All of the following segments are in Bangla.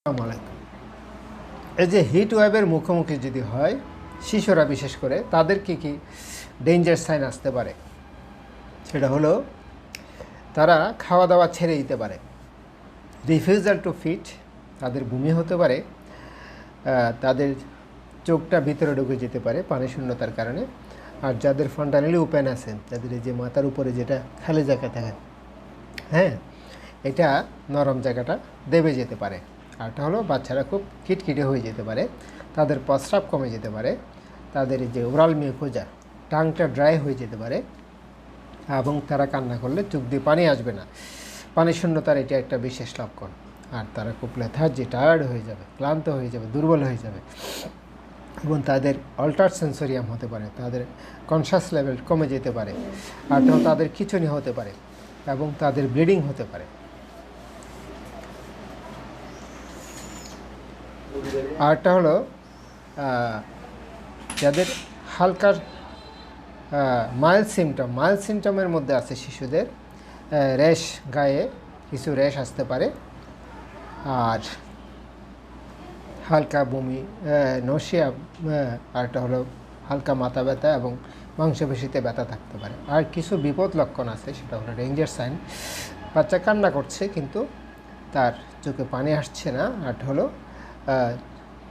আসসালামু আলাইকুম। এই যে হিট ওয়েভের মুখোমুখি যদি হয় শিশুরা বিশেষ করে তাদের কি ডেঞ্জার সাইন আসতে পারে, সেটা হলো তারা খাওয়া দাওয়া ছেড়ে দিতে পারে, রিফিউজাল টু ফিট, তাদের বমি হতে পারে, তাদের চোখটা ভিতরে ঢুকে যেতে পারে পানি শূন্যতার কারণে। আর যাদের ফন্টানেলি ওপেন আছে, যাদের এই যে মাথার উপরে যেটা খালি জায়গা থাকে, হ্যাঁ, এটা নরম জায়গাটা দেবে যেতে পারে। আরটা হলো বাচ্চারা খুব খিটখিটে হয়ে যেতে পারে, তাদের প্রস্রাব কমে যেতে পারে, তাদের যে ওরাল মিউকোজা টাংটা ড্রাই হয়ে যেতে পারে, এবং তারা কান্না করলে চোখ দিয়ে পানি আসবে না। পানি শূন্যতার এটা একটা বিশেষ লক্ষণ। আর তারা খুব লেথার্জি, টায়ার্ড হয়ে যাবে, ক্লান্ত হয়ে যাবে, দুর্বল হয়ে যাবে, এবং তাদের অল্টার সেন্সরিয়াম হতে পারে, তাদের কনসাস লেভেল কমে যেতে পারে, আরটাও তাদের খিঁচুনি হতে পারে, এবং তাদের ব্লিডিং হতে পারে। আরটা হলো যাদের হালকার মাইল্ড সিমটমের মধ্যে আছে শিশুদের র্যাশ, গায়ে কিছু র্যাশ আসতে পারে, আর হালকা বমি, নশিয়া, আরটা হলো হালকা মাথা ব্যথা এবং মাংসপেশিতে ব্যথা থাকতে পারে। আর কিছু বিপদ লক্ষণ আছে, সেটা হলো ডেঞ্জার সাইন। বাচ্চা কান্না করছে কিন্তু তার চোখে পানি আসছে না, আর হলো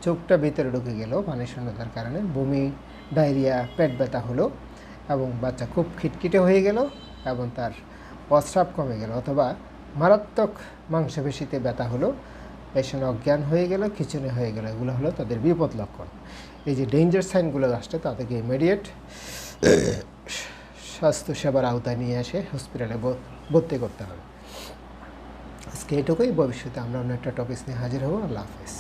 চোখটা ভিতরে ঢুকে গেল পানি শূন্যতার কারণে, বমি, ডায়রিয়া, পেট ব্যথা হলো, এবং বাচ্চা খুব খিটখিটে হয়ে গেল, এবং তার প্রস্রাব কমে গেল, অথবা মারাত্মক মাংসপেশিতে ব্যথা হলো, পেশেন্ট অজ্ঞান হয়ে গেল, খিচুনি হয়ে গেল। এগুলো হলো তাদের বিপদ লক্ষণ। এই যে ডেঞ্জার সাইনগুলো আসলে তাদেরকে ইমিডিয়েট স্বাস্থ্যসেবার আওতায় নিয়ে এসে হসপিটালে ভর্তি করতে হবে। আজকে এটুকুই। ভবিষ্যতে আমরা অন্য একটা টপিক নিয়ে হাজির হব। আল্লাহ হাফেজ।